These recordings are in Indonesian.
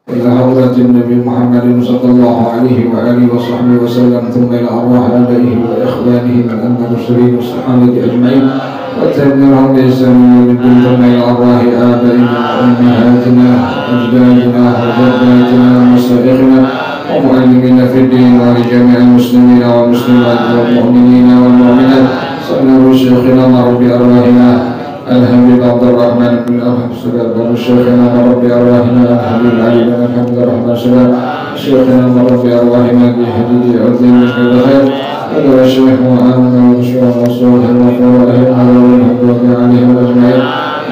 إلى حضرة النبي محمد صلى الله عليه وآله وصحبه وسلم، ثم إلى أرواح آبائه وإخوانه من المرسلين والصحابة أجمعين، وتبنيهم بإحسان يوم الدين، ثم إلى أرواح آبائنا وأمهاتنا وأجدادنا وجداتنا ومشايخنا ومعلمين في الدين، ولجميع المسلمين والمسلمات والمؤمنين والمؤمنات. سألوا شيخنا رب أرواحنا الحبيب عبد الرحمن بن أحمد سلام، شيخنا رب أرواحنا الحبيب علي بن محمد الرحمن سلام، شيخنا رب أرواحنا بحديد عظيم الخير، هذا الشيخ وآمنا ونشوى وصوله وفوائهم والحمد عليهم أجمعين.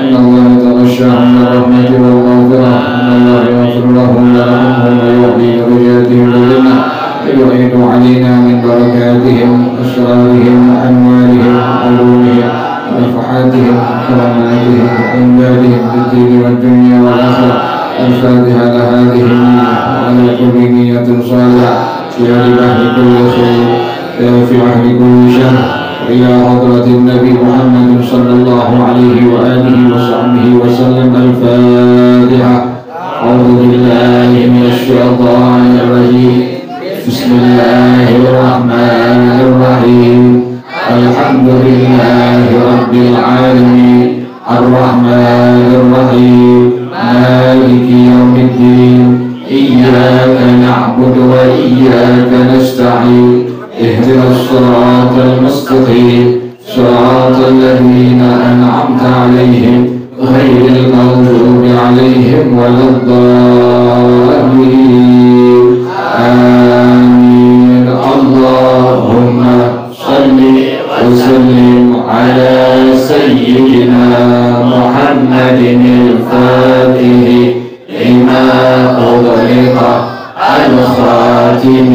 إن الله يتغشى عن الرحمة والمغفرة، إن الله يغفر لهم ويرحمهم ويهدي درجاتهم للجنة، ويعيد علينا من بركاتهم أسرارهم أموالهم علومهم نفحاتهم كراماتهم وإمدادهم في الدين والدنيا والآخرة. الفاتحة لهذه النية وعلى كل نية صالحة في ربح كل خير في عهد كل شر، وإلى حضرة النبي محمد صلى الله عليه وآله وصحبه وسلم. الفاتحة. أعوذ بالله من الشيطان الرجيم. بسم الله الرحمن الرحيم. الحمد لله رب العالمين، الرحمن الرحيم، مالك يوم الدين، إياك نعبد وإياك نستعين، اهدنا الصراط المستقيم، صراط الذين أنعمت عليهم غير المغضوب عليهم ولا الضالين. آمين. اللهم صل وسلم على سيدنا محمد الفاتح لما أغلق الخاتم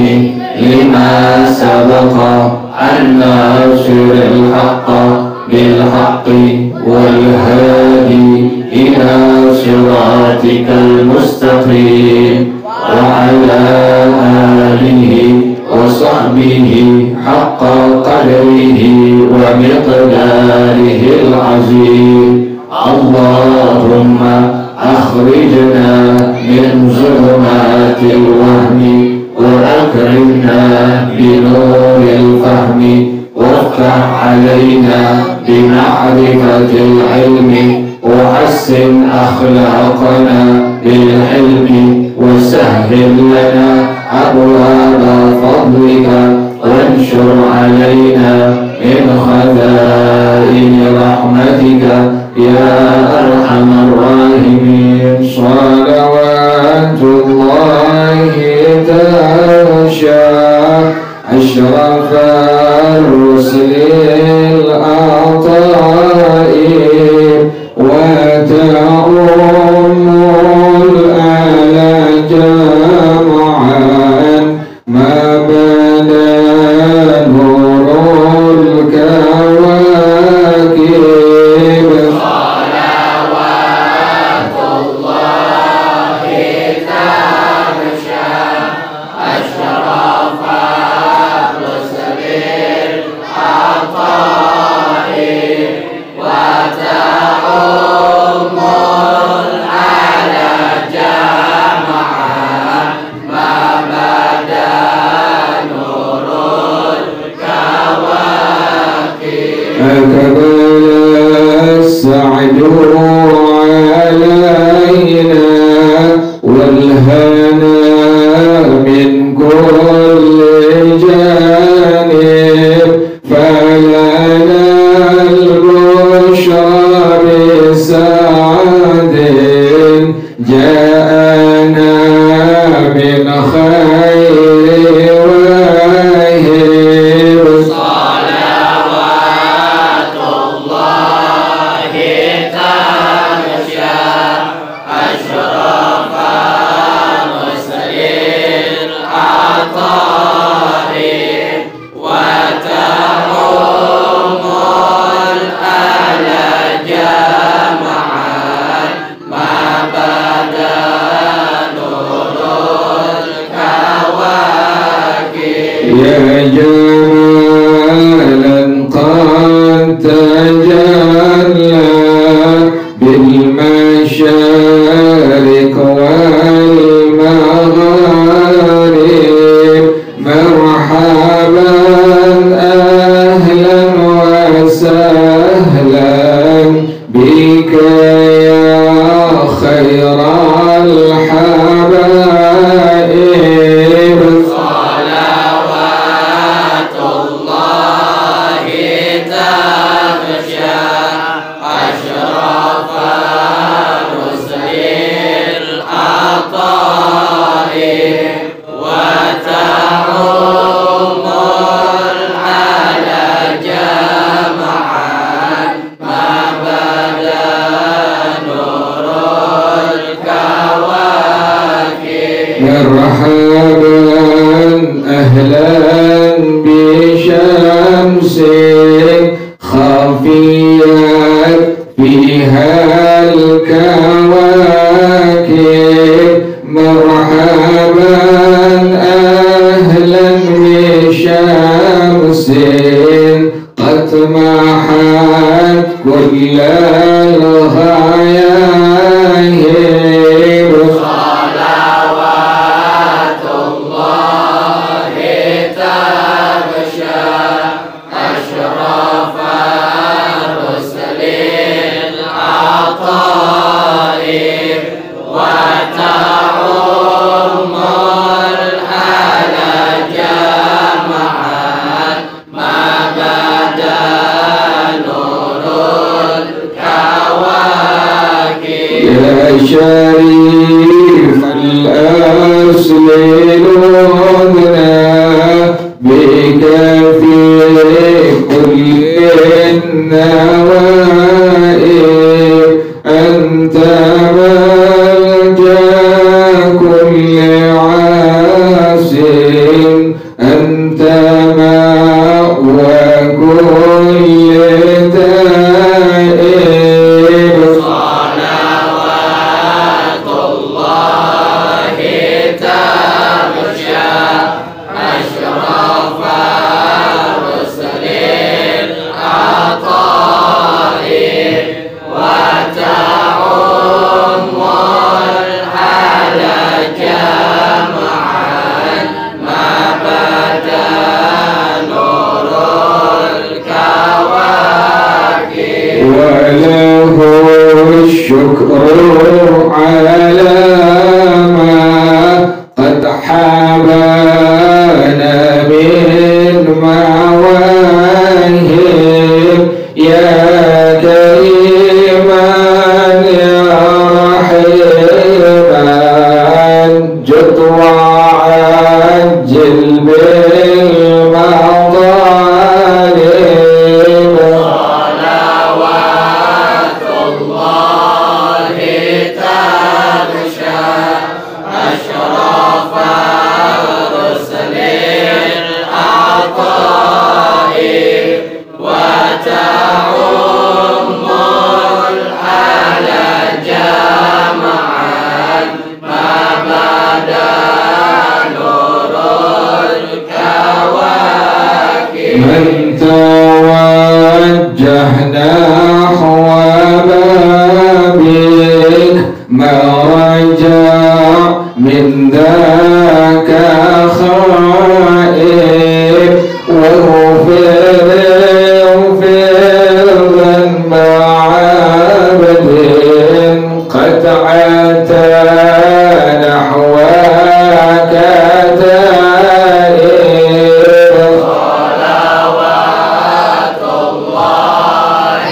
لما سبق الناصر الحق بالحق والهادي إلى صراطك المستقيم، وعلى آله وصحبه حق قدره ومقداره العظيم. اللهم أخرجنا من ظلمات الوهم وأكرمنا بنور الفهم، وافتح علينا بمعرفة العلم، وحسن أخلاقنا بالحلم، وسهل لنا أبواب فضلك، وانشر علينا من خزائن رحمتك يا أرحم الراحمين. صلوات الله تغشى أشرف الرسل العطاء، وتعم الآل جمعا ما بدا نور الكواكب. صلوات الله تغشى أشرف الرسل العطاء، وتعم الآل جمعا ما بدا نور الكواكب. أكبر السعد علينا والهنا من كل جانب، فلنا البشرى بسعد جاءنا من خير واهب. صلوات الله تغشى أشرف تجلى بالمشارق والمغارب مرحبا أهلا وسهلا بك يا خير الحبائب صلوات الله تغشى أشرف رسل العطاء وتعم العلا جمعا ما بدا نور الكواكب مرحبا أهلا بشمس خفيت فيها الكواكب مرحبا أهلا بشمس قد محت كل الغياهب صلوات الله تغشى أشرف رسل العطاء وتعم الحلا جمعا ما بدا نور الكواكب يا شريف الأصل لوننا بك في كل النوائب أنت ملجأ كل عاصم أنت مأوى كل تائب صلوات الله تغشى أشرف رسل العطاء وتعم الحلا جمعا ما بدا نور الكواكب وله الشكر على ما قد حبانا من مواهب يا كريما يا رحيما جد وعجل بالمطالب صلوات الله تغشى أشرف رسل العطاء وتعم الحلا جمعا ما بدا نور الكواكب من توجه نحو بابك ما رجع من ذاك خائب واغفر ذنب عبد قد عتى نحوك تائب صلوات الله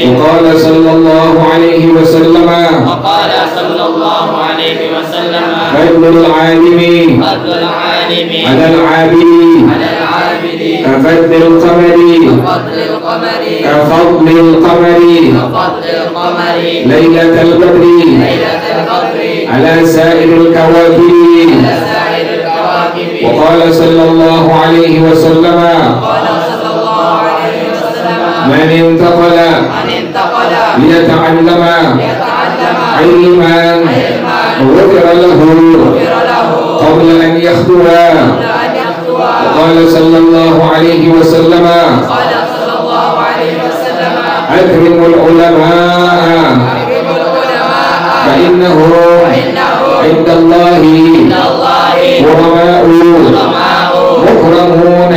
وقال صلى الله عليه وسلم وقال صلى الله عليه وسلم فضل العالم فضل العالم على العابد على العابد كفضل القمر كفضل القمر كفضل القمر كفضل القمر ليلة القدر ليلة القدر على سائر الكواكب على سائر الكواكب وقال صلى الله عليه وسلم قال صلى الله عليه وسلم من انتقل من انتقل ليتعلم يتعلم علما غفر له غفر له قبل أن يخطو قبل أن يخطو وقال صلى الله عليه وسلم قال صلى الله عليه وسلم أكرموا العلماء أكرم العلماء فإنه فإنه عند الله عند الله علماء علماء مكرمون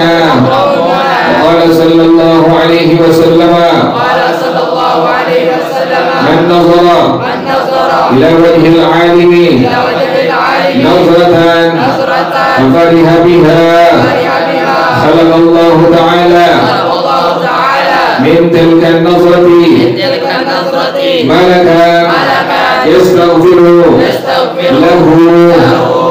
وقال صلى الله عليه وسلم قال صلى الله عليه وسلم من نظر من نظر إلى وجه العالم إلى وجه العالم نظرة نظرة ففرح بها فرح بها خلق الله تعالى خلق الله تعالى من تلك النظرة من تلك النظرة ملكا ملكا يستغفر يستغفر له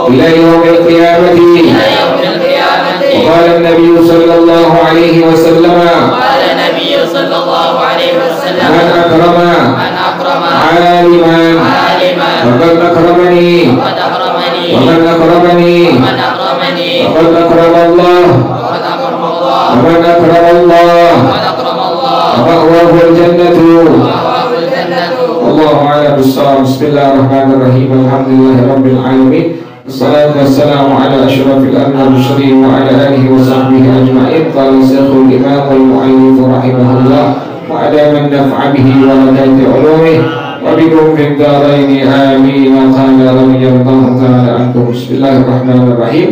إلى يوم القيامة إلى يوم القيامة وقال النبي صلى الله عليه وسلم قال النبي صلى الله عليه وسلم من أكرم من أكرم عالما عالما فقد أكرمني فقد أكرمني ومن أكرمني ومن أكرمني فقد أكرم الله فقد أكرم الله ومن أكرم الله ومن أكرم الله فمأواه الجنة ومأواه الجنة. الله أعلم بالصواب. بسم الله الرحمن الرحيم. الحمد لله رب العالمين. الصلاة والسلام على أشرف الأنبياء والمرسلين وعلى آله وصحبه أجمعين. قال الشيخ الإمام والمؤلف رحمه الله وأدام النفع به ولديت علومه وبكم في الدارين آمين. قال رضي الله تعالى عنكم. بسم الله الرحمن الرحيم.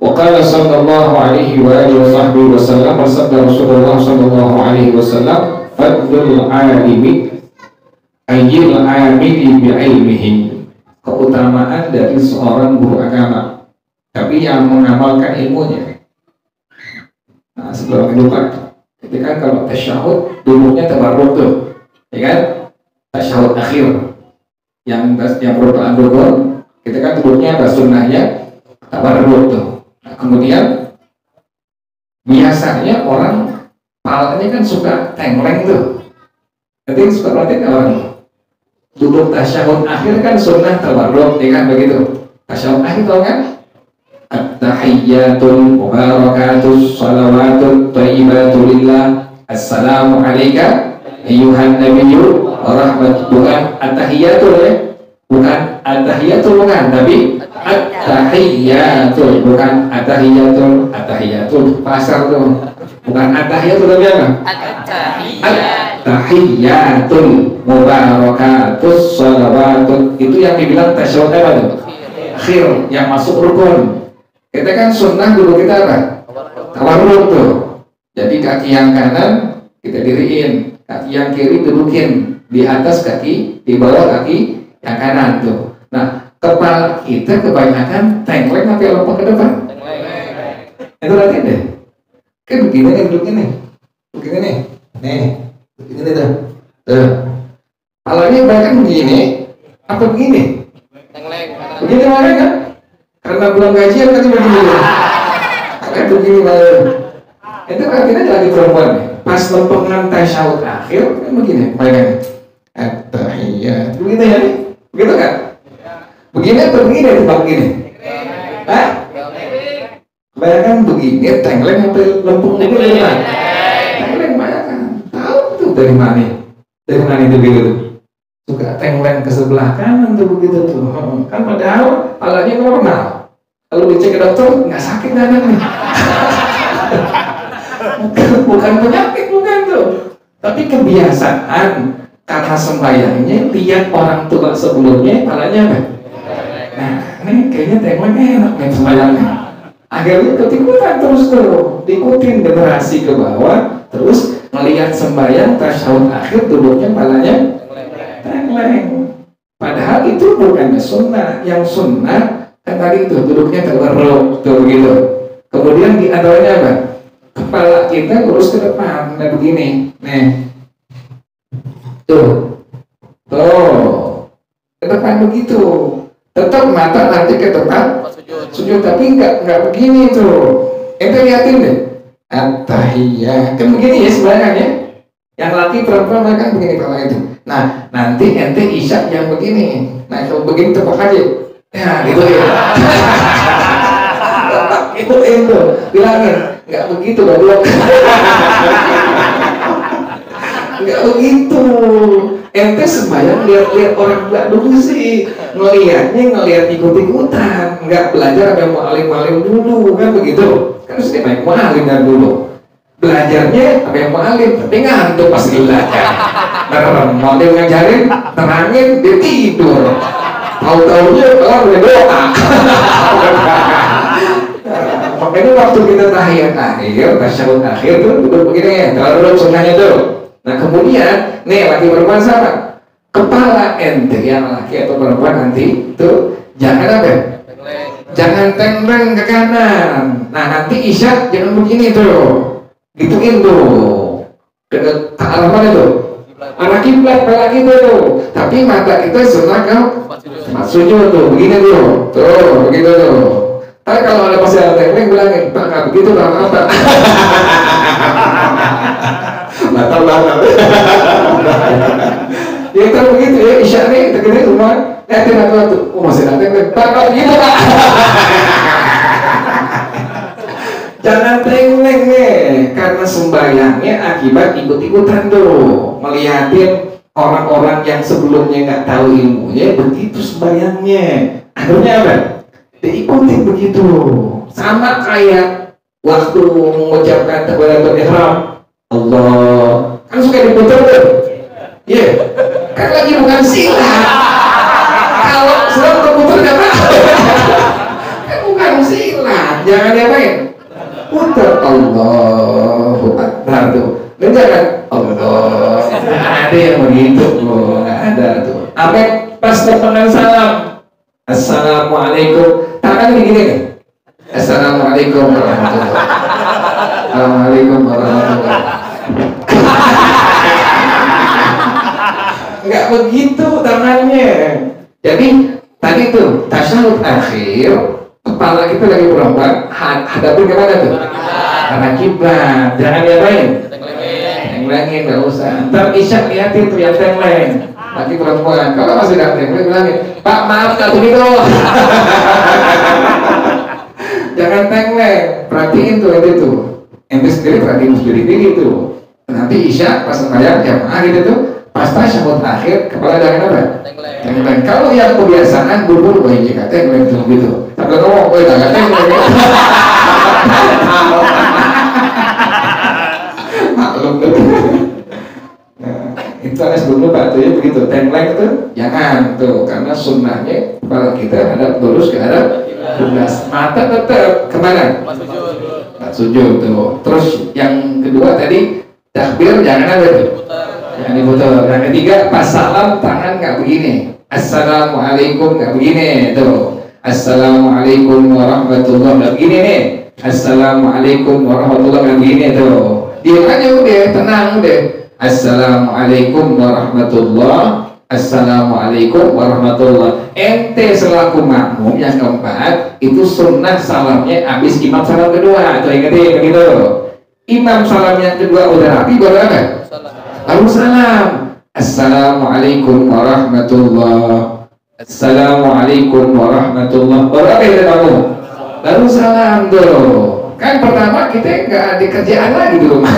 وقال صلى الله عليه وآله وصحبه وسلم وصدق رسول الله صلى الله عليه وسلم فضل العالم ayyil amili bi'ilmihi, keutamaan dari seorang guru agama tapi yang mengamalkan ilmunya. Nah, sebelum lupa, ketika kalau tasyahud duduknya tabarruk tuh, ya kan? Tasyahud akhir yang berdoa dulu, ketika duduknya ada sunnahnya tabarruk tuh. Nah, kemudian biasanya orang palanya kan suka tengleng tuh. Nanti suka perhatiin orang duduk tasyahud akhir kan sunnah tabarruk, ya kan begitu. Tasyahud akhir tau kan? At-tahiyyatul mubarakatus salawatut thayyibatu lillah. Assalamu alayka ayyuhan nabiyyu wa rahmatullahi. At-tahiyyatul ya? Bukan at-tahiyyatul, bukan, tapi at-tahiyyatul, bukan at-tahiyyatul. At-tahiyyatul pasar tuh. Bukan at-tahiyyatul tapi apa? At-tahiyyatul mubarakatus salawatut, itu yang dibilang tasyahud apa tuh? Akhir, yang masuk rukun. Kita kan sunnah dulu kita apa? Tawarruk tuh. Jadi kaki yang kanan kita diriin, kaki yang kiri dudukin di atas kaki, di bawah kaki yang kanan tuh. Nah, kepala kita kebanyakan tengleng tapi lompat ke depan. Itu latihan deh. Kan begini nih duduk ini, begini nih, begini tuh. Palanya bahkan begini, apa begini? Begini mana kan? Karena belum gajian kan begini. Kan begini malah. Itu akhirnya lagi perempuan nih. Pas lempengan tasyahud akhir kan begini, bayangin. At-tahiyyat. Begitu ya nih? Begitu kan? Begini atau begini atau begini? Hah? Bayangkan begini, tengleng sampai lempung ini dari mana? Tengleng bayangkan. Tahu tuh dari mana? Dari mana itu begitu tuh? Suka tengleng ke sebelah kanan tuh begitu tuh. Kan padahal palanya normal. Kalau dicek ke dokter nggak sakit dananya. Bukan penyakit, bukan tuh. Tapi kebiasaan karena sembahyangnya lihat orang tua sebelumnya palanya apa? Nah, ini kayaknya tengleng enak nih sembahyangnya. Akhirnya ikut-ikutan terus tuh, diikutin generasi ke bawah, terus melihat sembahyang tasyahud akhir duduknya palanya tengleng. Padahal itu bukannya sunnah. Yang sunnah kan tadi itu duduknya tabarruk tuh begitu. Kemudian di antaranya apa? Kepala kita lurus ke depan, nah begini, nih. Tuh. Ke depan begitu. Tetap mata nanti ke depan sujud, tapi nggak begini tuh. Ente liatin deh. At-tahiyyat. Kan begini ya sembahyang ya. Yang laki perempuan mereka kan begini kalau itu. Nah, nanti ente isya yang begini. Nah, kalau begini tepuk aja. Ya, gitu ya. Itu ente bilangin, nggak begitu goblok. Nggak begitu. Ente sembahyang lihat-lihat orang nggak dulu sih, ngelihat ikut-ikutan, nggak belajar sama mu'alim dulu kan begitu. Kan mesti main mu'alim dari dulu. Belajarnya apa yang mu'alim, tapi ngantuk pas belajar. Karena mu'alim ngajarin, terangin dia tidur. Tahu-taunya kelar udah doa. Makanya waktu kita tahiyat akhir, tasyahud akhir tuh duduk begini ya, kalau sunnahnya tuh. Nah kemudian, nih laki perempuan sama, kepala ente yang laki atau perempuan nanti tuh jangan apa? Jangan tengkleng ke kanan. Nah nanti isya jangan begini tuh, gituin tuh. Ke arah mana tuh? Arah kiblat pada gitu tuh. Tapi mata kita sunnah kau sujud tuh, begini tuh, begitu tuh. Tapi kalau ada pasal tengkleng bilangin, Pak nggak begitu Pak apa? Batal. Ya kan begitu ya, isya nih, tegini rumah, tidak tuh, masih nanti, Pak gitu Pak. Jangan tengkleng nih, karena sembahyangnya akibat ikut-ikutan tuh, melihatin orang-orang yang sebelumnya nggak tahu ilmunya, begitu sembahyangnya, akhirnya apa? Diikutin begitu, sama kayak waktu mengucapkan takbiratul ihram. Allah kan suka diputar tuh, iya, kan lagi bukan silat. Kalau silat terputar nggak apa, kan bukan silat, jangan diapain, putar Allahu Akbar tuh, dan jangan Allah, nggak ada yang begitu loh, nggak ada tuh. Apa pas pertengahan salam, Assalamualaikum, tangan begini kan, Assalamualaikum warahmatullahi wabarakatuh. Assalamualaikum warahmatullahi wabarakatuh. Nggak begitu tangannya. Jadi tadi tuh tasyahud akhir, kepala kita lagi perempuan, hadapin kemana tuh? Karena kiblat. Jangan diapain? Tenglengin, nggak usah. Ntar isya liatin tuh yang tengleng. Lagi perempuan. Kalau masih nggak tengleng bilangin, Pak maaf nggak begitu. Jangan tengleng. Perhatiin tuh itu. Ente sendiri perhatiin sendiri tuh. Nanti isya pas sembahyang jamaah gitu tuh, pas tasyahud akhir kepala jangan apa? Tengleng. Kalau yang kebiasaan buru-buru, wah ini kata tengleng tuh gitu. Tapi ngomong, wah jangan tengleng. Maklum tuh. Nah, itu ada sebelum lupa tuh ya begitu. Tengleng tuh jangan tuh, karena sunnahnya kepala kita hadap lurus ke arah kiblat. Mata tetap kemana? Sujud tuh. Terus yang kedua tadi takbir jangan ada tuh, jangan diputar. Yang ketiga pas salam tangan nggak begini, Assalamualaikum nggak begini tuh, Assalamualaikum warahmatullahi nggak begini nih, Assalamualaikum warahmatullahi nggak begini tuh. Diam aja udah, tenang udah. Assalamualaikum warahmatullahi, Assalamualaikum warahmatullahi. Ente selaku makmum yang keempat itu sunnah salamnya habis imam salam kedua. Tuh ingetin begitu. Imam salam yang kedua udah rapi baru apa? Baru salam. Assalamualaikum warahmatullahi. Assalamualaikum warahmatullahi. Baru apa yang kamu? Baru salam tuh. Kan pertama kita nggak ada kerjaan lagi di rumah.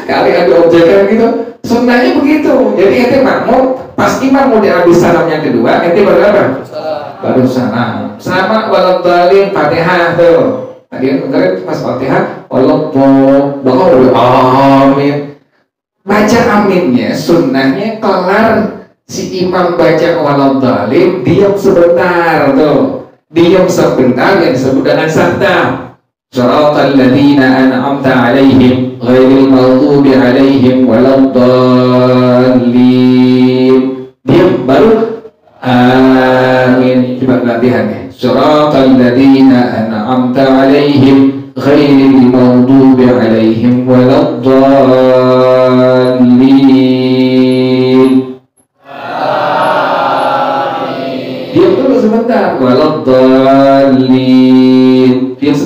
Kali ada objekan gitu. Sunnahnya begitu. Jadi ente makmum pas imam udah habis salam yang kedua, ente baru apa? Baru salam. Sama waladhdallin Fatihah tuh. Tadi kan dengerin pas Fatihah, waladhdallin, amin. Baca aminnya, sunnahnya kelar si imam baca waladhdallin, diam sebentar tuh. Diam sebentar yang disebut dengan sabda. Shiratal ladzina an'amta 'alaihim ghairil maghdubi 'alaihim waladdallin. Diam baru amin. Coba latihannya. Shiratal ladzina an'amta 'alaihim ghairil maghdubi 'alaihim waladdallin.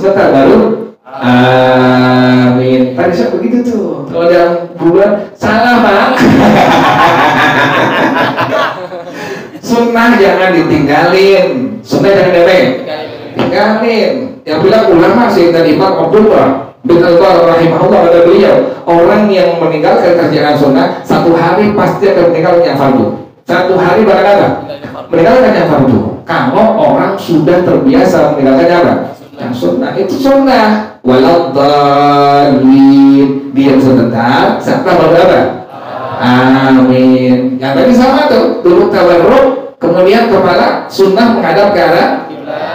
sebentar baru amin. Tadi saya begitu tuh. Kalau dalam bulan salah Pak. Sunnah jangan ditinggalin. Sunnah jangan tinggalin. Yang bilang ulama Sayyidina Imam Abdullah bin Al-Bar rahimahullah, kata beliau, orang yang meninggalkan kerjaan sunnah satu hari pasti akan meninggalkan yang fardu. Satu hari bakal apa? Meninggalkan yang fardu. Kalau orang sudah terbiasa meninggalkan apa? Yang sunnah. Itu sunnah. Waladhdallin, diam sebentar, serta berapa? Amin. Yang tadi sama tuh, duduk tawarruk, kemudian kepala sunnah menghadap ke arah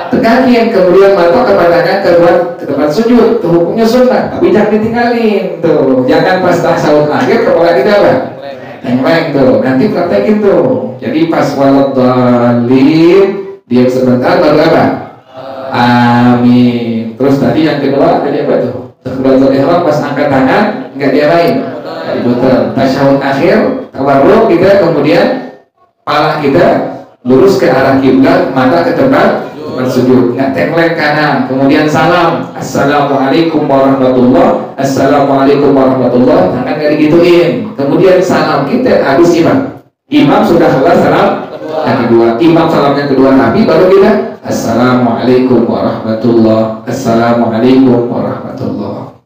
tegakin, kemudian mata kepadanya ke tempat sujud. Itu hukumnya sunnah, tapi jangan ditinggalin tuh. Jangan pas tasawuf akhir kepala kita apa? Yang tuh. Nanti praktekin tuh. Jadi pas waladhdallin, diam sebentar baru apa? Amin. Terus tadi yang kedua tadi apa tuh? Takbiratul ihram pas angkat tangan nggak diarahin. Diputar. Tasyahud akhir, tawarruk kita, kemudian kepala kita lurus ke arah kiblat, mata ke tempat bersujud, nggak tengkleng kanan. Kemudian salam, assalamualaikum warahmatullah, assalamualaikum warahmatullah, tangan nggak digituin. Kemudian salam kita habis imam sudah kelar salam yang kedua, imam salam yang kedua Nabi, baru kita assalamualaikum warahmatullah, assalamualaikum warahmatullah.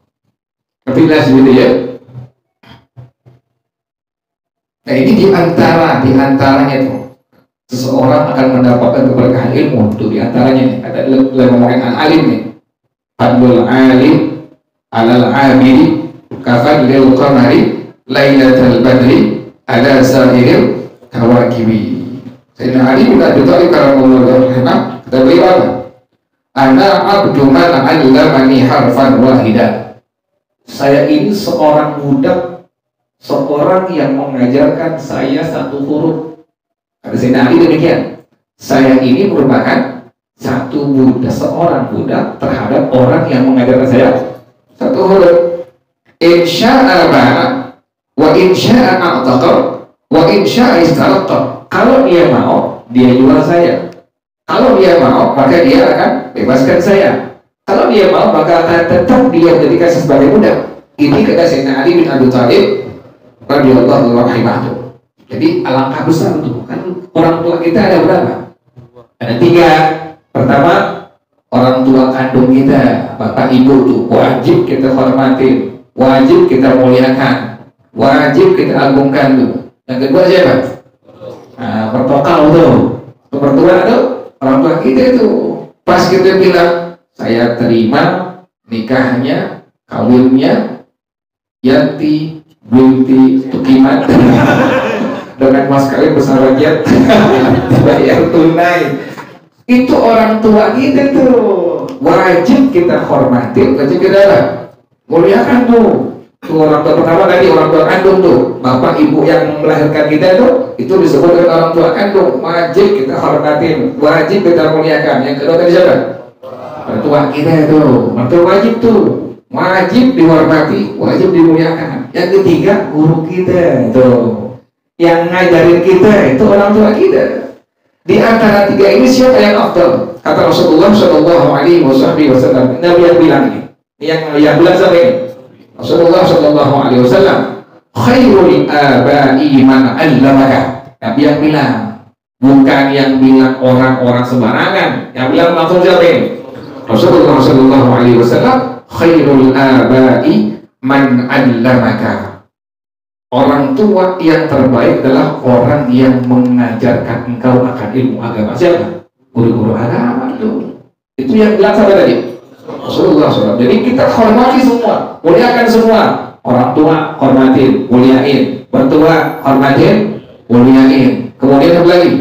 Ngerti lah segitu ya. Nah ini diantaranya tuh seseorang akan mendapatkan keberkahan ilmu tuh diantaranya. Ada ngomongin al-alim nih, fadlul alim alal abidi kafadlil qamari lailatul badri ala sa'iril kawakibi. Sayyidina Ali bin Abi Thalib karamullahu wajhahu kata beliau apa? Ana abdu man 'allamani harfan wahidan. Saya ini seorang budak, seorang yang mengajarkan saya satu huruf. Kata Sayyidina Ali demikian. Saya ini merupakan seorang budak terhadap orang yang mengajarkan saya satu huruf. Insya'a ba'a wa insya'a a'taqa wa insya'a istaraqa. Kalau dia mau, dia jual saya. Kalau dia mau, maka dia akan bebaskan saya. Kalau dia mau, maka akan tetap dia menjadikan saya sebagai budak. Ini kata Sayyidina Ali bin Abi Thalib radhiyallahu anhu. Jadi alangkah besar itu. Kan orang tua kita ada berapa? Ada 3. Pertama, orang tua kandung kita, bapak ibu tuh wajib kita hormatin, wajib kita muliakan, wajib kita agungkan tuh. Yang kedua siapa? Nah, mertokal tuh, mertua tuh orang tua kita itu. Pas kita bilang saya terima nikahnya, kawinnya Yanti binti Tukiman dengan mas kawin besar rakyat bayar tunai, itu orang tua kita tuh wajib kita hormati, wajib kita muliakan tuh. Orang tua pertama tadi orang tua kandung tuh, bapak ibu yang melahirkan kita tuh, itu disebut dengan orang tua kandung, wajib kita hormatin, wajib kita muliakan. Yang kedua tadi siapa? Mertua kita tuh, mertua wajib tuh, wajib dihormati, wajib dimuliakan. Yang ketiga guru kita tuh, yang ngajarin kita itu orang tua kita. Di antara 3 ini siapa yang afdal? Kata Rasulullah Shallallahu Alaihi Wasallam, Nabi yang bilang ini, yang bilang siapa ini? Rasulullah Shallallahu Alaihi Wasallam, khairul abai man 'allamaka. Nabi yang bilang, bukan yang bilang orang-orang sembarangan. Yang bilang langsung siapa ini? Rasulullah Shallallahu Alaihi Wasallam, khairul abai man 'allamaka. Orang tua yang terbaik adalah orang yang mengajarkan engkau akan ilmu agama. Siapa? Guru-guru agama itu. Itu yang bilang siapa tadi? Rasulullah SAW. Jadi kita hormati semua, muliakan semua. Orang tua hormatin, muliain. Mertua hormatin, muliain. Kemudian apa lagi?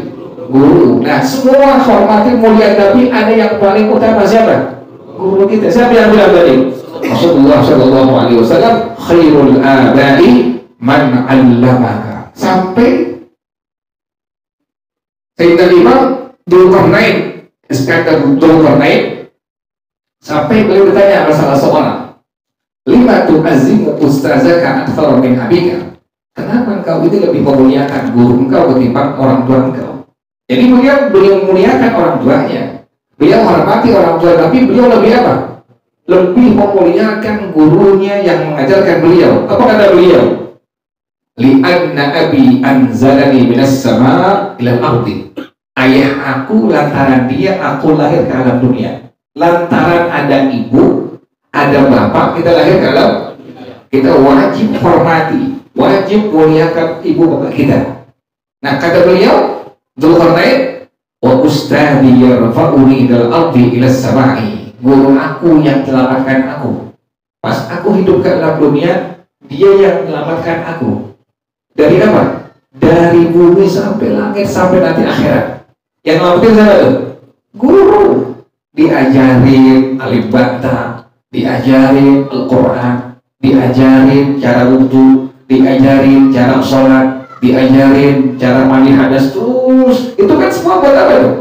Guru. Nah semua hormatin, muliain, tapi ada yang paling utama siapa? Guru kita. Siapa yang bilang tadi? Rasulullah SAW. Khairul abai man 'allamaka. Sampai Sayyidina Imam Dzulqarnain, Iskandar Dzulqarnain, sampai beliau bertanya sama salah seorang, lima tu'azzimu ustazaka akthar min abika. Kenapa engkau itu lebih memuliakan guru engkau ketimbang orang tua engkau? Jadi beliau memuliakan orang tuanya, beliau hormati orang tua, tapi beliau lebih apa? lebih memuliakan gurunya yang mengajarkan beliau. Apa kata beliau? Li'anna abi anzalani minas sama ilal ardi. Ayah aku, lantaran dia aku lahir ke alam dunia. Lantaran ada ibu, ada bapak, kita lahir ke alam. Kita wajib hormati, wajib muliakan ibu bapak kita. Nah kata beliau, Dzulqarnain, wa ustadhi yarfa'uni ilal ardi ilas sama'i. Guru aku yang menyelamatkan aku. Pas aku hidup ke alam dunia, dia yang menyelamatkan aku. Dari apa? Dari bumi sampai langit sampai nanti akhirat. Yang nyelamatin siapa tuh? Guru. Diajarin alif bata, diajarin Al-Quran, diajarin cara wudhu, diajarin cara sholat, diajarin cara mandi hadas terus. Itu kan semua buat apa tuh?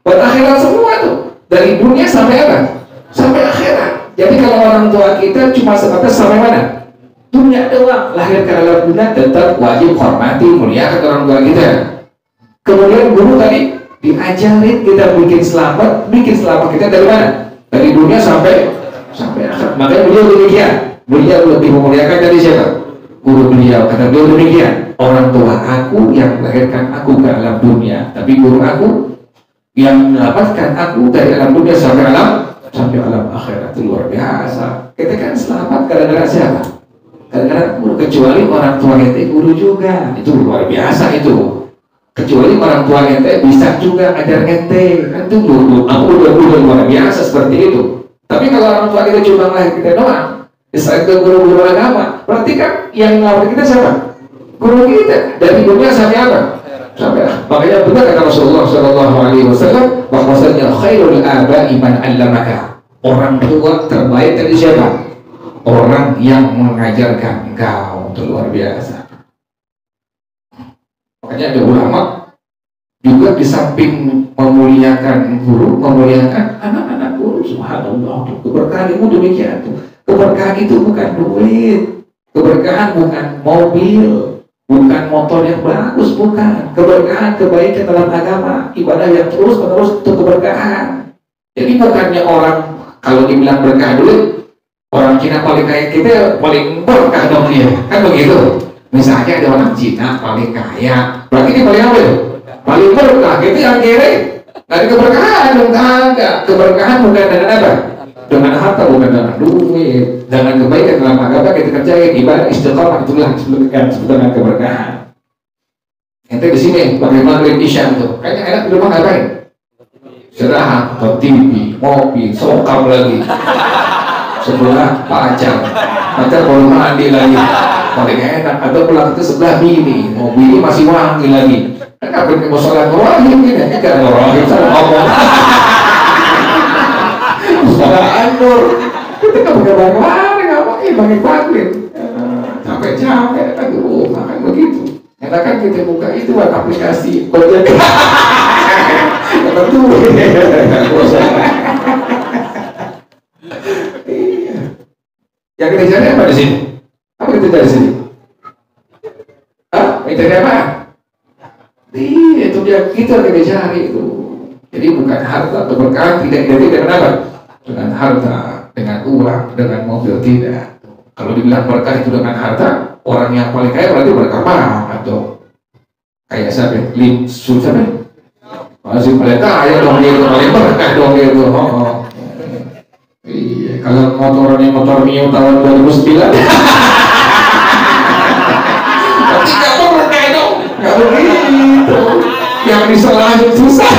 Buat akhirat semua tuh. Dari dunia sampai apa? Sampai akhirat. Jadi kalau orang tua kita cuma sebatas sampai mana? Dunia doang. Lahir ke alam dunia tetap wajib hormati, muliakan orang tua kita. Kemudian guru tadi diajarin kita bikin selamat kita dari mana? Dari dunia sampai akhirat. Makanya beliau demikian. Beliau lebih memuliakan dari siapa? Guru beliau. Kata beliau demikian. Orang tua aku yang melahirkan aku ke alam dunia, tapi guru aku yang menyelamatkan aku dari alam dunia sampai alam akhirat. Itu luar biasa. Kita kan selamat gara-gara siapa? Gara-gara guru. Kecuali orang tua ente guru juga, itu luar biasa itu. Kecuali orang tua ente bisa juga ajar ente, kan itu aku udah luar biasa seperti itu. Tapi kalau orang tua kita cuma lahir kita doang, misalnya ke guru-guru agama, berarti kan yang melamar kita siapa? Guru kita. Dari dunia sampai apa? Sampai. Makanya benar kata Rasulullah SAW bahwasanya khairul aba'i man 'allamaka. Orang tua terbaik dari siapa? Orang yang mengajarkan engkau. Itu luar biasa. Makanya ada ulama juga di samping memuliakan guru, memuliakan anak-anak guru. Subhanallah, keberkahan itu demikian tuh. Keberkahan itu bukan duit, keberkahan bukan mobil, bukan motor yang bagus, bukan. Keberkahan, kebaikan dalam agama, ibadah yang terus-menerus itu keberkahan. Jadi bukannya orang kalau dibilang berkah dulu, orang Cina paling kaya kita paling berkah dong dia, kan begitu. Misalnya ada orang Cina paling kaya, berarti dia paling apa ya? Paling berkah. Itu yang kiri, nggak ada keberkahan dong, kagak. Keberkahan bukan dengan apa? Dengan harta, bukan dengan duit, dengan kebaikan dalam agama kita kerjain ibadah istiqomah, itulah yang disebut dengan keberkahan. Ente di sini pakai maghrib isya tuh, kayaknya enak di rumah ngapain? Istirahat, atau TV, mobil, sokam lagi, sebelah pacar baru mandi lagi, paling enak. Atau pulang itu sebelah bini, mobil masih wangi lagi. Kenapa kita mau sholat rohim ini? Kan rohim sama ngomong. Sholat anur, kita nggak pakai banyak, nggak pakai pakai capek-capek, aduh, makan begitu. Enak kan kita buka itu buat aplikasi Gojek. Tentu. Yang kita cari apa di sini? Apa kita cari di sini? Kita cari apa? Itu dia kita cari itu. Jadi bukan harta atau berkah, tidak dengan apa? Dengan harta, dengan uang, dengan mobil, tidak. Kalau dibilang berkah itu dengan harta, orang yang paling kaya berarti berkah atau kayak siapa? Siapa? Masih paling kaya dong dia itu, paling berkah dong dia itu. Iya, kalau motornya motor Mio tahun 2009. Tapi nggak berkah dong, nggak begitu. Yang disalahin susah.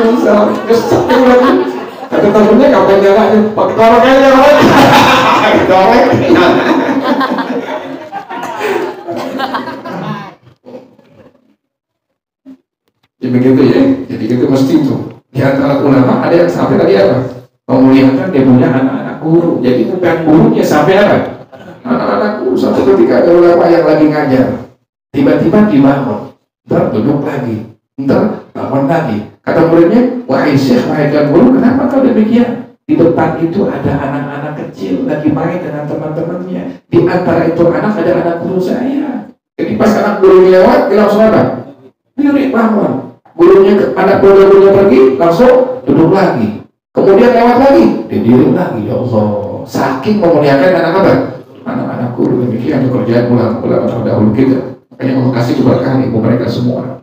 Susah, kesel lagi. Kata temennya kapan jalannya, pakai korek aja korek. Korek. Ya begitu ya, jadi itu mesti itu. Di antara ulama ada yang sampai tadi apa? Memuliakan dia punya anak-anak guru. Jadi bukan gurunya sampai apa? Anak-anak guru. Satu ketika ada ulama yang lagi ngajar, tiba-tiba dibangun, ntar duduk lagi, ntar bangun lagi. Kata muridnya, wahai syekh, wahai guru, kenapa kau demikian? Di depan itu ada anak-anak kecil lagi main dengan teman-temannya. Di antara itu anak ada anak guru saya. Jadi pas anak guru lewat, dia langsung apa? Murid bangun. anak gurunya pergi, langsung duduk lagi. Kemudian lewat lagi, didiri lagi. Ya Allah, saking memuliakan anak apa? Anak-anak guru. Demikian pekerjaan ulama-ulama terdahulu kita. Makanya Allah kasih keberkahan ibu mereka semua.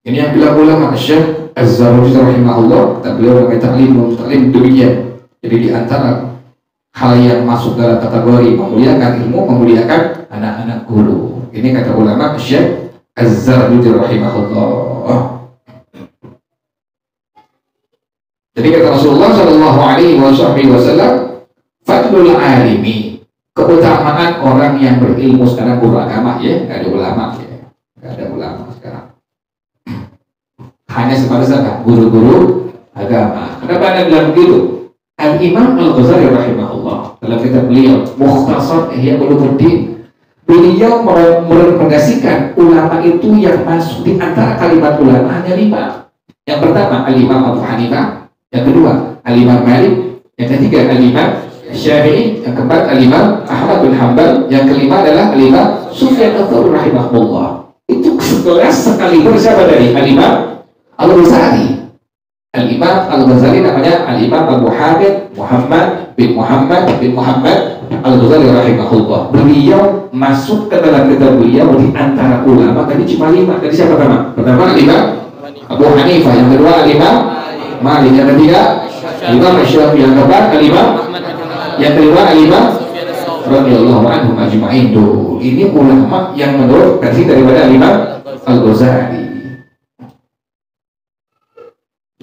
Ini yang bilang ulama Syekh Az-Zarruji rahimahullah, kata beliau dalam taklim demikian. Jadi di antara hal yang masuk dalam kategori memuliakan ilmu, memuliakan anak-anak guru. Ini kata ulama Syekh Az-Zarruji rahimahullah. Jadi kata Rasulullah Shallallahu Alaihi Wasallam, fadlul alimi, keutamaan orang yang berilmu. Sekarang guru agama ya, nggak ada ulama ya, nggak ada ulama sekarang. Hanya sebatas apa? Guru-guru agama. Kenapa Anda bilang begitu? Al-Imam Al-Ghazali rahimahullah dalam kitab beliau Mukhtasar Ihya Ulumuddin, beliau merekomendasikan ulama itu yang masuk di antara kalimat ulama hanya 5. Yang pertama Al-Imam Abu Hanifah, yang kedua Al-Imam Malik, yang ketiga Al-Imam Syafi'i, yang keempat Al-Imam Ahmad bin Hanbal, yang kelima adalah Al-Imam Sufyan Ats-Tsauri rahimahullah. Itu sekelas sekaligus siapa dari Al-Imam Al-Ghazali. Al-Imam Al-Ghazali namanya Al-Imam Abu Hamid Muhammad bin Muhammad Al-Ghazali rahimahullah. Beliau masuk ke dalam kitab beliau di antara ulama tadi cuma 5. Tadi siapa pertama? Pertama Al-Imam Abu Hanifah, yang kedua Al-Imam Malik, yang ketiga Imam Syafi'i, yang keempat Al-Imam, yang kelima Al-Imam radhiyallahu anhum ajma'in. Ini ulama yang menurut versi daripada Al-Imam Al-Ghazali.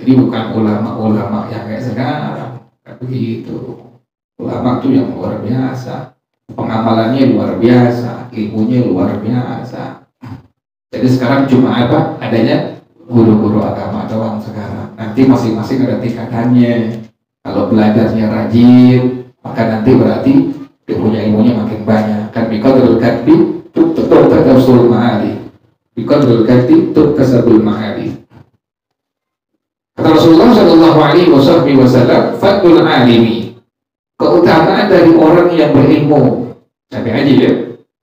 Jadi bukan ulama-ulama yang kayak sekarang, kayak begitu. Ulama itu yang luar biasa, pengamalannya luar biasa, ilmunya luar biasa. Jadi sekarang cuma apa? Adanya guru-guru agama doang sekarang. Nanti masing-masing ada tingkatannya. Kalau belajarnya rajin, maka nanti berarti dia punya ilmunya makin banyak. Kan biqadril kadbi tuktasul ma'ali. Biqadril kadbi tuktasul ma'ali. Kata Rasulullah Shallallahu Alaihi Wasallam, fadlul alimi, keutamaan dari orang yang berilmu. Sampai aja ya.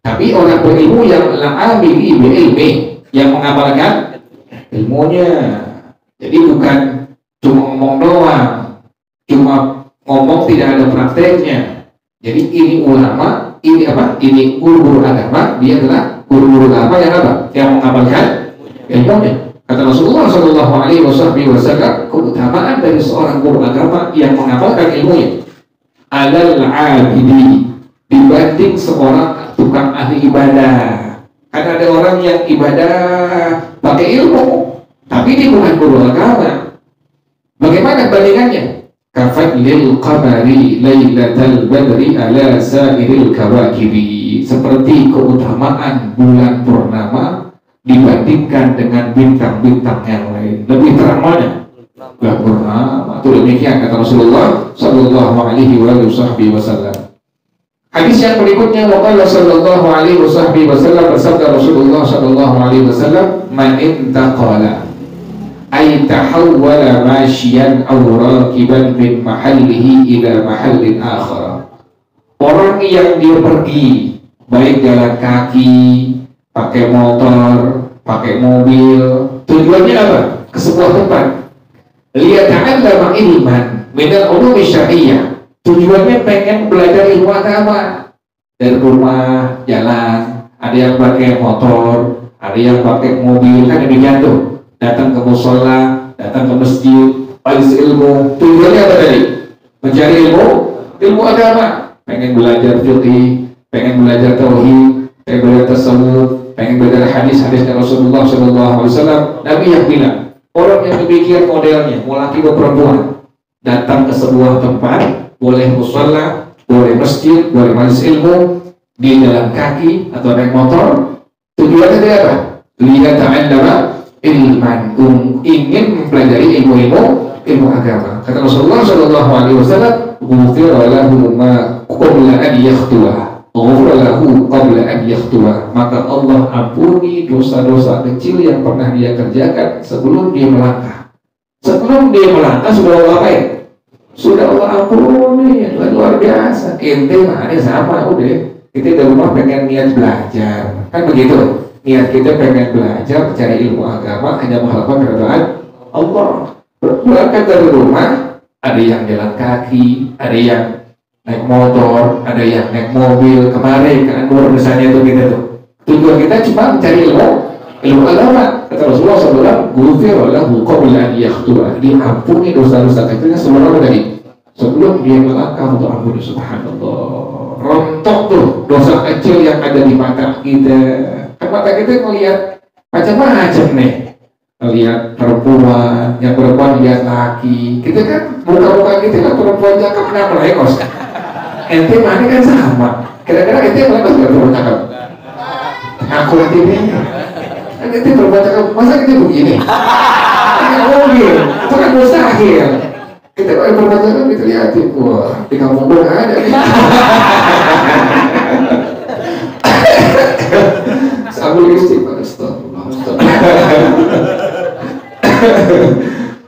Tapi orang berilmu yang amili ilmi, yang mengamalkan ilmunya. Jadi bukan cuma ngomong doang, cuma ngomong tidak ada prakteknya. Jadi ini ulama, ini apa? Ini guru-guru agama, dia adalah guru-guru agama yang apa? Yang mengamalkan ilmunya. Kata Rasulullah Shallallahu Alaihi Wasallam, keutamaan dari seorang guru agama yang mengamalkan ilmunya adalah abidi dibanding seorang tukang ahli ibadah. Karena ada orang yang ibadah pakai ilmu, tapi dia bukan guru agama. Bagaimana bandingannya? Kafadlil qamari lailatal badri ala sa'iril kawakibi, seperti keutamaan bulan purnama dibandingkan dengan bintang-bintang yang lain. Lebih terang mana? Bulan purnama. Itu demikian kata Rasulullah Sallallahu Alaihi Wasallam. Hadis yang berikutnya, waqala Sallallahu Alaihi Wasallam, bersabda Rasulullah Sallallahu Alaihi Wasallam, man intaqala ay tahawwala masyian aw rakiban min mahallihi ila mahallin akhar. Orang yang dia pergi baik jalan kaki, pakai motor, pakai mobil, tujuannya apa? Ke sebuah tempat. Liyata'allama ilman minal ulumi syar'iyyah. Tujuannya pengen belajar ilmu agama. Dari rumah jalan, ada yang pakai motor, ada yang pakai mobil, kan demikian tuh. Datang ke mushola, datang ke masjid, majlis ilmu. Tujuannya apa tadi? Mencari ilmu agama. Pengen belajar fiqih, pengen belajar tauhid, pengen belajar tasawuf, pengen belajar hadis-hadis dari Rasulullah SAW. Nabi yang bilang, orang yang demikian modelnya, mau laki mau perempuan, datang ke sebuah tempat, boleh mushola, boleh masjid, boleh majelis ilmu, di jalan kaki atau naik motor. Tujuannya dia apa? Liyata'allama ilman, ingin mempelajari ilmu agama. Kata Rasulullah SAW, ghufira lahu ma qabla an yakhtuwa. Maka Allah ampuni dosa-dosa kecil yang pernah dia kerjakan sebelum dia melangkah. Sebelum dia melangkah sudah Allah apain? Sudah Allah ampuni. Luar biasa. Ente mana sama udah. kita di rumah pengen niat belajar, kan begitu. Niat kita pengen belajar, cari ilmu agama, hanya mengharapkan keridhaan Allah. Berangkat dari rumah, ada yang jalan kaki, ada yang naik motor, ada yang naik mobil. Kemarin kan luar biasanya itu kita tuh. Tujuan kita cuma mencari ilmu agama. Kata Rasulullah SAW, "Ghufira lahu qabla an yakhtu'a." Diampuni dosa-dosa kecilnya sebelum dia melangkah untuk ampuni. Subhanallah. Rontok tuh dosa kecil yang ada di mata kita. Kan mata kita melihat macam-macam nih. Lihat perempuan, yang perempuan lihat laki. Kita kan muka-muka kita kan perempuan cakep nggak melengos. Ente mana kan sama. Kira-kira ente melengos nggak perempuan cakep? Aku nanti nih. Kan ente perempuan cakep, masa kita begini? Nggak mungkin. Itu kan mustahil. Kita kalau perempuan cakep kita lihatin, wah di kampung dong ada. Sambil istighfar, astagfirullah.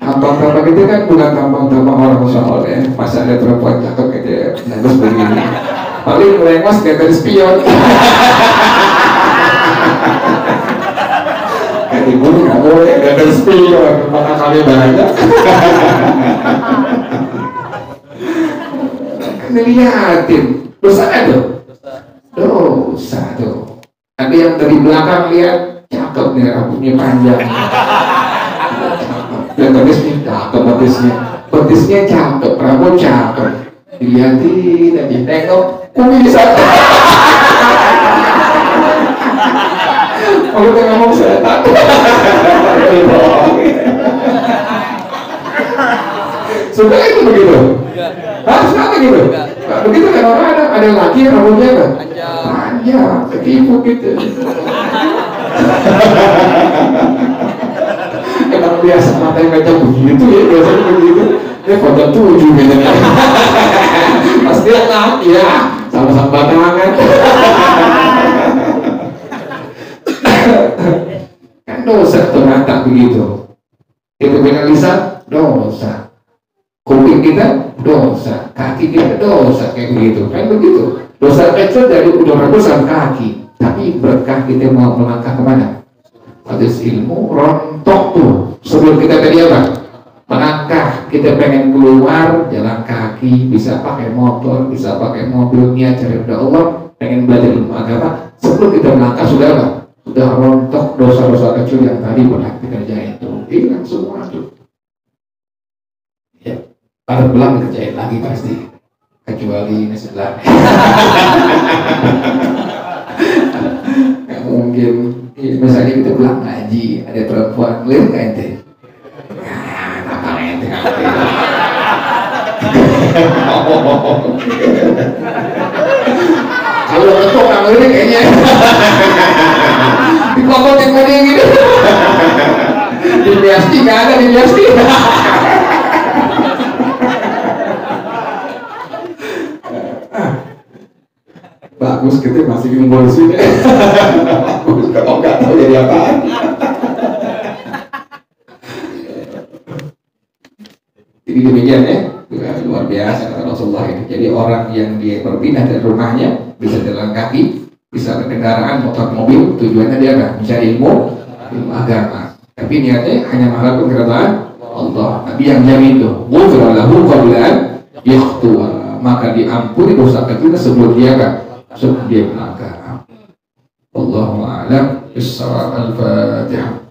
Tampang-tampang itu kan bukan tampang-tampang orang soleh. Masa ada perempuan cakep gitu bagus begini. Paling melengos kayak dari spion. Kayak ibu nggak boleh kayak dari spion. Maka kami banyak. Kan dilihatin. Dosa tuh. Dosa tuh. Ada yang dari belakang lihat cakep nih, rambutnya panjang. Dan betisnya cakep, rambut cakep. Dilihatin aja, tengok, kok bisa? Kalau kita ngomong setan. Sudah itu begitu? Hah, kenapa gitu? Begitu kan orang ada laki rambutnya apa? Panjang, ketipu gitu. Emang biasa mata yang kaca begitu ya, biasanya begitu. Dia foto 7 gitu. Pasti enak ya, sama-sama batangan. Kan dosa tuh mata begitu. Itu dengan lisan dosa. Kuping kita dosa, kaki kita dosa, kayak begitu. Kan begitu. Dosa kecil dari dosa kaki, tapi berkah kita mau melangkah kemana? Hadis ilmu rontok tuh. Sebelum kita tadi apa? Melangkah, kita pengen keluar jalan kaki, bisa pakai motor, bisa pakai mobil, niat cari ridha Allah, pengen belajar ilmu agama. Sebelum kita melangkah sudah apa? Sudah rontok dosa-dosa kecil yang tadi pernah kita kerjain itu, hilang semua tuh. Ya, pada pulang kerjain lagi pasti. Kecuali ini sebelah. Nggak mungkin. Misalnya kita pulang ngaji, ada perempuan, lihat nggak ente? Nakal ente. Kalau ketuk nggak ngelirik kayaknya. Dikokotin tadi gitu. Di Biasti nggak ada di Biasti. Bagus kita masih ngumpul di sini. Kalau nggak tahu jadi apaan. Jadi demikian ya, luar biasa kata Rasulullah ini. Jadi orang yang dia berpindah dari rumahnya bisa jalan kaki, bisa berkendaraan motor mobil, tujuannya dia apa? Mencari ilmu agama. Tapi niatnya hanya mengharapkan keridhaan Allah. Nabi yang jamin tuh, ghufira lahu qabla an yakhtu'a, maka diampuni dosa kecilnya sebelum dia kan? Sebelum dia melangkah. Wallahu a'lam bis-shawab. Al-Fatihah.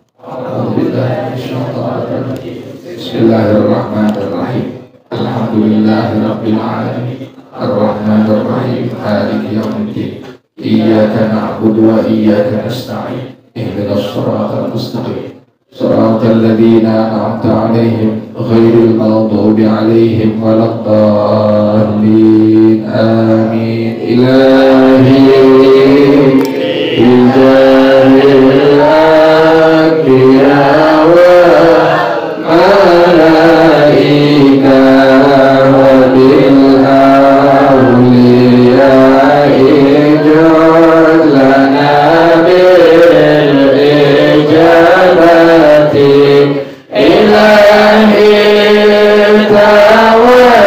Bismillahirrahmanirrahim. Alhamdulillahirabbil alamin. Ar-Rahmanir Rahim. Maliki yaumiddin. Iyyaka na'budu wa iyyaka nasta'in. Ihdinas shiratal mustaqim. Shiratal ladzina an'amta 'alaihim ghairil maghdubi 'alaihim waladdallin. Amin. Ilahi bijahil anbiya wa malaika wa bil awliya ijad lana bil ijabati. Ilahi tawassalna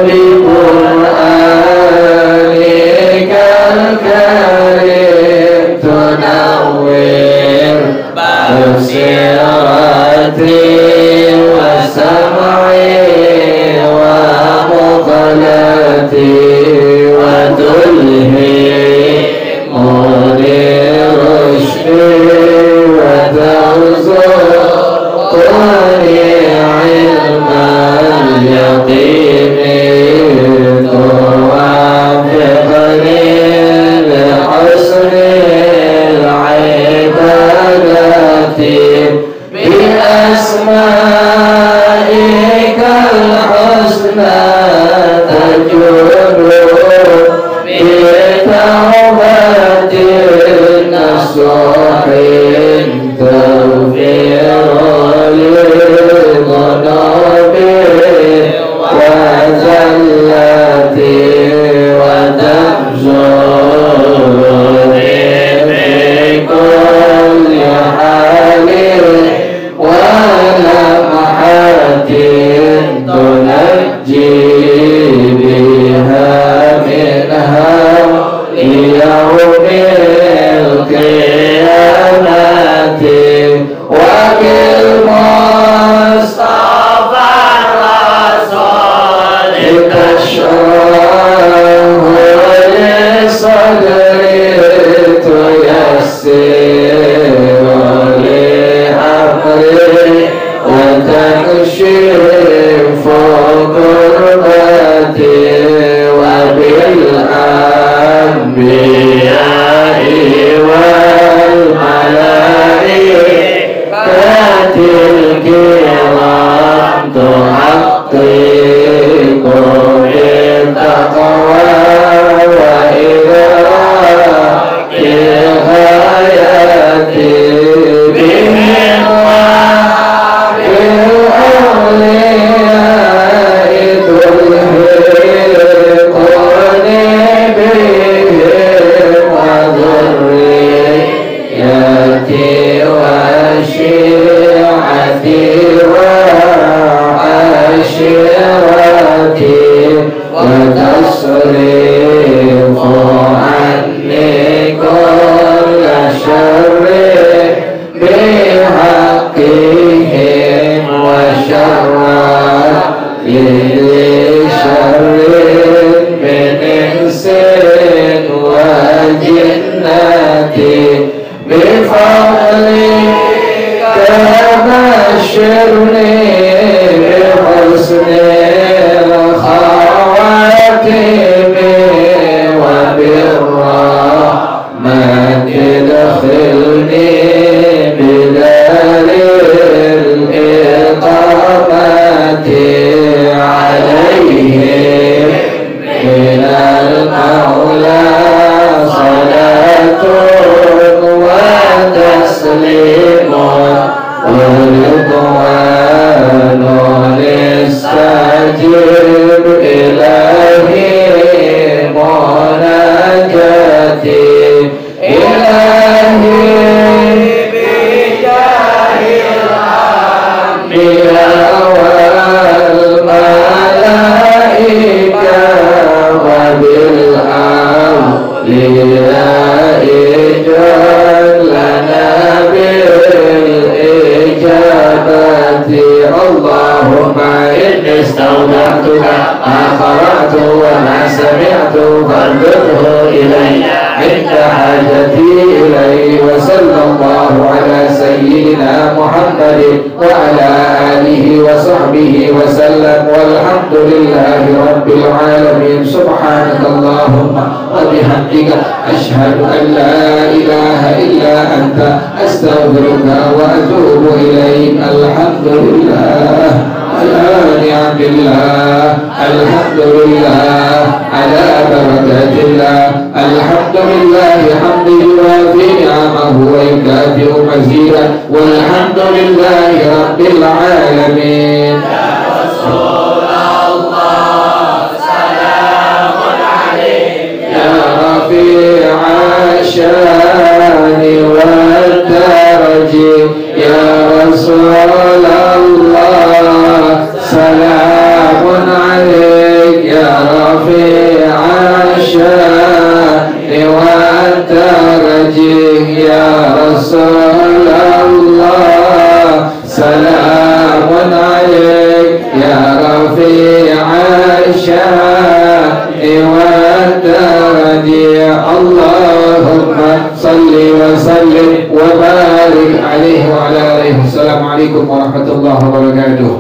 bi Qur'an الحسنى تجود بتوبة نصوح تغفر للذنوب وزلت وتبزر بكل حال ولمحة تنجي بها منها ليوم القيامة وبالمصطفى الرسول تشرح لصدري تيسر لأمري وتكشف كربتي وبالأنبياء والملائكة الكرام تحقق بالتقوى وإدراك الغايات بهم وبالأولياء تلحقني بهم وذريتي وشيعتي وعشيرتي وتصرف عني كل شر بحقهم وشر لشر من إنس وجنة بفضلك بشرني بحسن الخواتم وبالرحمة ادخلني بدار الإقامة عليهم من المولى صلاة وتسليم ورضوان استجب إلهي مناجاتي إلهي بجاه الأنبياء والملائكة وبالأولياء اجعل لنا بالإجابة اللهم إني استودعتك ما قرأت وما سمعت فاردده إلي عند حاجتي إليه وصلى الله على سيدنا محمد وعلى آله وصحبه وسلم والحمد لله رب العالمين سبحانك اللهم وبحمدك أشهد أن لا إله إلا أنت أستغفرك وأتوب إليك الحمد لله على نعم الله الحمد لله على بركات الله الحمد لله حمد يوافي نعمه ويكافئ مزيدا والحمد لله رب العالمين يا رسول الله سلام عليك يا رفيع الشان والدرج يا رسول الله سلام عليك يا رفيع الشان والدرج يا رسول الله سلام عليك يا رفيع الشان والدرج اللهم صل وسلم وبارك عليه وعلى آله. السلام عليكم ورحمة الله وبركاته.